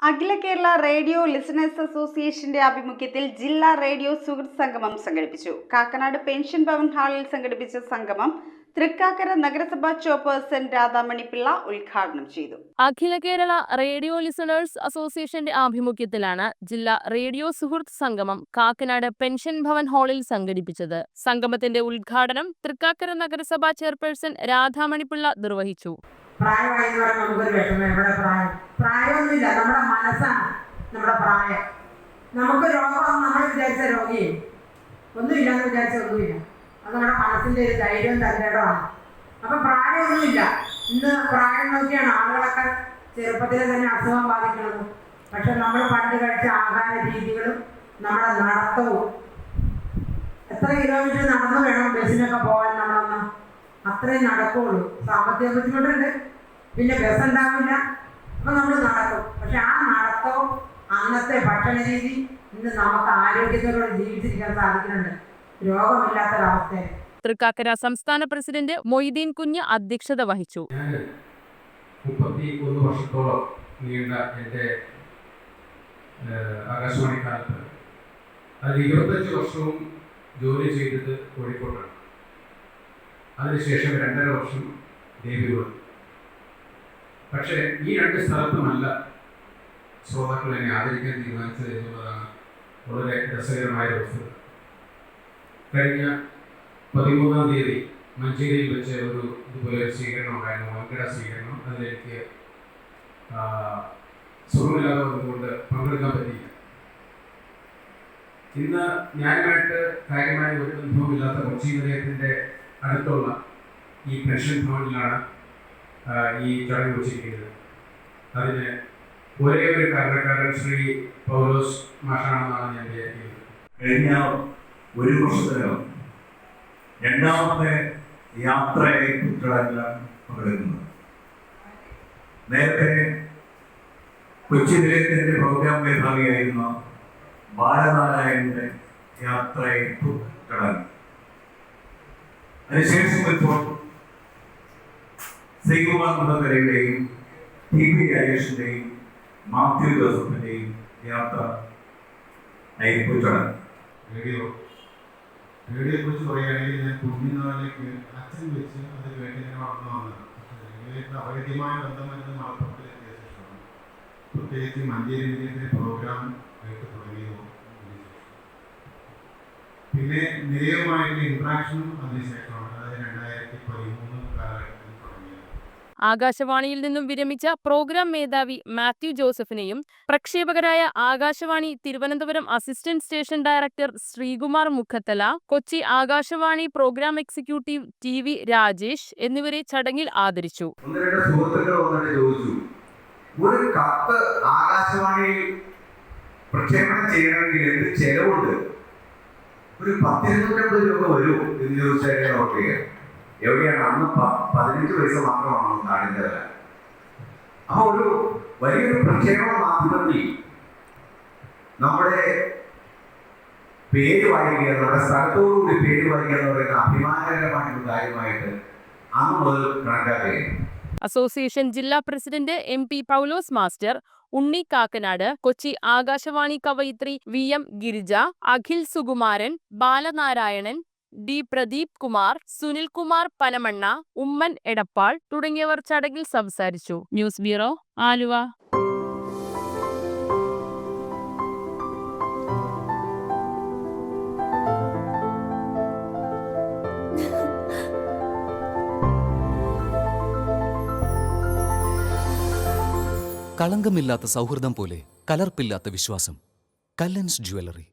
അഖില Kerala radio listeners അസോസിയേഷന്റെ ആഭിമുഖ്യത്തിൽ ജില്ലാ റേഡിയോ സുഹൃത്ത് സംഗമം സംഘടിപ്പിച്ചു. കാക്കനാട് പെൻഷൻ ഭവൻ ഹാളിൽ സംഘടിപ്പിച്ച സംഗമം തൃക്കാക്കര നഗരസഭാ ചെയർപേഴ്സൺ രാധാമണി പിള്ള ഉദ്ഘാടനം ചെയ്തു. അഖില കേരള റേഡിയോ ലിസണേഴ്സ് അസോസിയേഷന്റെ ആഭിമുഖ്യത്തിലാണ് ജില്ലാ റേഡിയോ സുഹൃത്ത് സംഗമം കാക്കനാട് പെൻഷൻ ഭവൻ ഹാളിൽ സംഘടിപ്പിച്ചത്. സംഗമത്തിന്റെ ഉദ്ഘാടനം തൃക്കാക്കര നഗരസഭാ ചെയർപേഴ്സൺ രാധാമണി പിള്ള നിർവഹിച്ചു. പ്രായമായി എന്ന് പറയുമ്പോൾ നമുക്കൊരു വിഷമം. എവിടെ പ്രായമൊന്നുമില്ല, നമ്മുടെ മനസ്സാണ് നമ്മുടെ പ്രായം. നമുക്ക് രോഗം നമ്മൾ വിചാരിച്ച രോഗിയും ഒന്നുമില്ലാന്ന് വിചാരിച്ച ഒന്നുമില്ല. അത് നമ്മുടെ മനസ്സിൻ്റെ ഒരു ധൈര്യവും തരേണ്ടതാണ്. അപ്പം പ്രായമൊന്നുമില്ല. ഇന്ന് പ്രായം നോക്കിയാണ് ആളുകളൊക്കെ ചെറുപ്പത്തിലെ തന്നെ അസുഖം ബാധിക്കുന്നത്. പക്ഷെ നമ്മൾ പണ്ട് കഴിച്ച ആഹാര രീതികളും നമ്മുടെ നടത്തവും, എത്ര കിലോമീറ്റർ നടന്നു വേണം ബസ്സിനൊക്കെ പോകാൻ നമ്മളൊന്ന് അത്രയും നടക്കുള്ളൂ. സാമ്പത്തിക ബുദ്ധിമുട്ടുണ്ട്, പിന്നെ ബസ് ഉണ്ടാവില്ല, അപ്പം നമ്മൾ നടക്കും. പക്ഷെ ആ നടത്തവും അന്നത്തെ ഭക്ഷണ രീതി ഇന്ന് നമുക്ക് ആരോഗ്യത്തോടെ ജീവിച്ചിരിക്കാൻ സാധിക്കുന്നുണ്ട്, രോഗമില്ലാത്തൊരവസ്ഥയിൽ. തൃക്കാക്കര സംസ്ഥാന പ്രസിഡന്റ് മൊയ്തീൻ കുഞ്ഞ് അധ്യക്ഷത വഹിച്ചു. 31 വർഷത്തോളം നീണ്ട എൻ്റെ ആകാശവാണി കാലത്ത് അതിൽ 25 വർഷവും ജോലി ചെയ്തത് കോഴിക്കോട്ടാണ്. അതിനുശേഷം 2.5 വർഷം ദേവികുളം. പക്ഷേ ഈ രണ്ട് സ്ഥലത്തുമല്ല ശ്രോതാക്കൾ എന്നെ ആദരിക്കാൻ തീരുമാനിച്ചത് എന്നുള്ളതാണ് വളരെ രസകരമായ വസ്തുത. കഴിഞ്ഞ 13-ാം തീയതി മഞ്ചേരിയിൽ വെച്ച് ഇതുപോലെ സ്വീകരണം ഉണ്ടായിരുന്നു, വൻകിട സ്വീകരണം. അതിലെനിക്ക് സുഖമില്ലാതെ വന്നുകൊണ്ട് പങ്കെടുക്കാൻ പറ്റിയില്ല. ഇന്ന് ഞാനുമായിട്ട് കാര്യമായ ഒരു ബന്ധവുമില്ലാത്ത കൊച്ചി നിലയത്തിൻ്റെ അടുത്തുള്ള ഈ പെൻഷൻ ഭവനിലാണ് ഈ ചടങ്ങ് വെച്ചിരിക്കുന്നത്. അതിന് ഒരേ ഒരു കാരണക്കാരൻ ശ്രീ പൗലോസ് മാഷാണെന്നാണ് ഞാൻ വിചാരിക്കുന്നത്. കഴിഞ്ഞ ഒരു വർഷത്തിനകം 2ാമത്തെ യാത്രയെ കുട്ടികളെല്ലാം പങ്കെടുക്കുന്നത്. നേരത്തെ കൊച്ചി നിലയത്തിൻ്റെ പ്രോഗ്രാം മേധാവിയായിരുന്ന ബാലനാരായണന്റെ യാത്രയെ ചടങ്ങ്. അതിനുശേഷം ഇപ്പോൾ ശ്രീകുമാർ മുതലയുടെയും ടി.പി. രാജേഷിന്റെയും മാത്യു ജോസഫിന്റെയും യാത്ര അയപ്പു ചടങ്ങ്. റേഡിയോയെ കുറിച്ച് പറയുകയാണെങ്കിൽ ഞാൻ കുഞ്ഞിനാളിലേക്ക് അച്ഛൻ വെച്ച് അതിന് വേണ്ടി ഞാൻ വളർന്നു വന്നത്. റേഡിയോയുടെ അവൈദ്യമായ ബന്ധമായിരുന്നു മലപ്പുറത്തിലെത്തിയ ശേഷമാണ്. പ്രത്യേകിച്ച് മഞ്ചേരി നിലയത്തിലെ പ്രോഗ്രാം കേട്ട് തുടങ്ങിയതോ. പിന്നെ നിലയവുമായിട്ടുള്ള ഇൻട്രാക്ഷനും അതിനുശേഷമാണ്, അതായത് 2013 കാലഘട്ടത്തിൽ തുടങ്ങിയത്. ആകാശവാണിയിൽ നിന്നും വിരമിച്ച പ്രോഗ്രാം മേധാവി മാത്യു ജോസഫിനെയും പ്രക്ഷേപകരായ Akashvani Thiruvananthapuram assistant station director Sreekumar Mukhathala, Kochi Akashvani programme executive TV. Rajesh എന്നിവരെ ചടങ്ങിൽ ആദരിച്ചു. ഒരു കത്ത് ആകാശവാണിയിൽ പ്രക്ഷേപണം ചെയ്യണമെങ്കിൽ എന്ത് ചെലവുണ്ട്, ഒരു 10-250 രൂപ വരും എന്ന് ചോദിച്ചാൽ ഓർക്കുക. എവിടെയാണ് അന്ന് 15 പൈസ മാത്രമാണ് നാടിൻ്റെ വില. അപ്പോൾ ഒരു വലിയൊരു പ്രക്ഷേപണ മാധ്യമത്തിൽ നമ്മുടെ പേര് വായിക്കുക, നമ്മുടെ സ്ഥലത്തോടുകൂടി പേര് വായിക്കുക എന്ന് പറയുന്ന അഭിമാനകരമായിട്ടുള്ള കാര്യമായിട്ട് അന്ന് മുതൽ കണക്കാക്കുകയാണ്. അസോസിയേഷൻ ജില്ലാ പ്രസിഡന്റ് എം പി പൗലോസ് മാസ്റ്റർ, ഉണ്ണി കാക്കനാട്, കൊച്ചി ആകാശവാണി കവയിത്രി വി.എം. ഗിരിജ, അഖിൽ സുകുമാരൻ, ബാലനാരായണൻ, ഡി. പ്രദീപ് കുമാർ, സുനിൽകുമാർ പനമണ്ണ, ഉമ്മൻ എടപ്പാൾ തുടങ്ങിയവർ ചടങ്ങിൽ സംസാരിച്ചു. News bureau, Aluva. കളങ്കമില്ലാത്ത സൗഹൃദം പോലെ കലർപ്പില്ലാത്ത വിശ്വാസം. കല്ലൻസ് ജ്വല്ലറി.